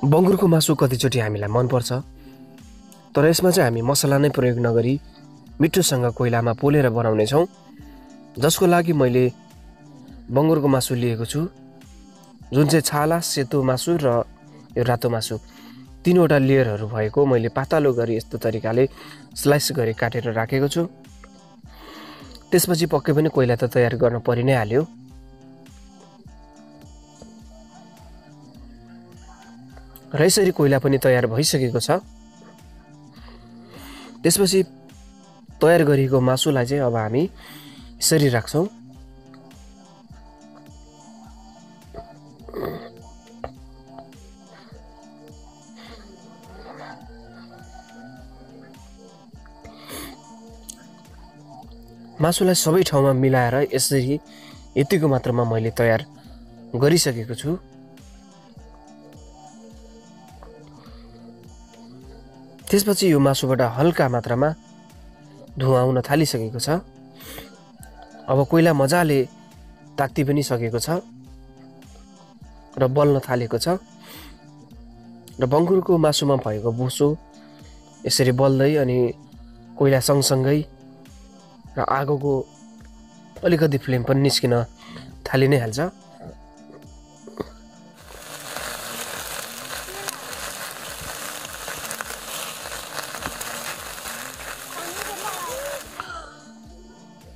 बङ्गुरको मासु कतिचोटि हामीलाई मनपर्छ, तर यसमा चाहिँ हामी मसला नै प्रयोग नगरी मिठोसँग कोइलामा पोलेर बनाउनेछौँ, जसको लागि मैले बङ्गुरको मासु लिएको छु, जुन चाहिँ छाला, सेतो मासु र यो रातो मासु तीनवटा लेयरहरू भएको मैले पातलो गरी यस्तो तरिकाले स्लाइस गरी काटेर राखेको छु। त्यसपछि पक्कै पनि कोइला त तयार गर्न परि नै हाल्यो। र यसरी कोइला पनि तयार भइसकेको छ। त्यसपछि तयार गरिएको मासुलाई चाहिँ अब हामी यसरी राख्छौँ। मासुलाई सबै ठाउँमा मिलाएर यसरी यतिको मात्रामा मैले तयार गरिसकेको छु। त्यसपछि यो मासुबाट हल्का मात्रामा धुवा आउन थालिसकेको छ। अब कोइला मजाले तात्ति पनि सकेको छ र बल्न थालेको छ र बङ्गुरको मासुमा भएको बोसो यसरी बल्दै अनि कोइला सँगसँगै र आगोको अलिकति फ्लेम पनि निस्किन थालि नै हाल्छ।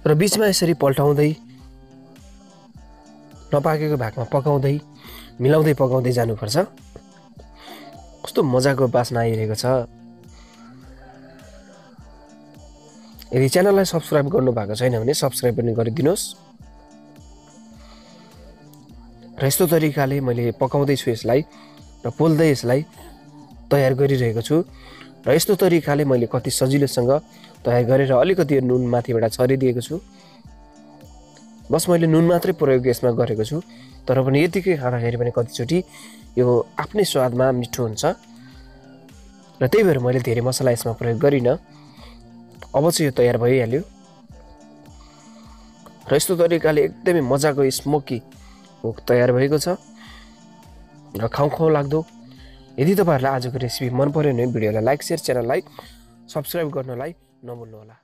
र बीचमा यसरी पल्टाउँदै नपाकेको भागमा पकाउँदै मिलाउँदै पकाउँदै जानुपर्छ। कस्तो मजाको बास्ना आइरहेको छ। यदि च्यानललाई सब्स्क्राइब गर्नु भएको छैन भने सब्स्क्राइब पनि गरिदिनुहोस्। र यस्तो तरिकाले मैले पकाउँदैछु यसलाई र पोल्दै यसलाई तयार गरिरहेको छु। र यस्तो तरिकाले मैले कति सजिलोसँग तयार गरेर अलिकति नुन माथिबाट छरिदिएको छु। बस मैले नुन मात्रै प्रयोग यसमा गरेको छु, तर पनि यतिकै खाँदाखेरि पनि कतिचोटि यो आफ्नै स्वादमा मिठो हुन्छ र त्यही भएर मैले धेरै मसला यसमा प्रयोग गरिनँ। अब चाहिँ यो तयार भइहाल्यो र यस्तो तरिकाले एकदमै मजाको स्मोकी पोर्क तयार भएको छ र खाउँ लाग्दो। यदि तपाईँहरूलाई आजको रेसिपी मन पर्यो भने भिडियोलाई लाइक, सेयर, च्यानललाई सब्स्क्राइब गर्नलाई नभुल्नुहोला।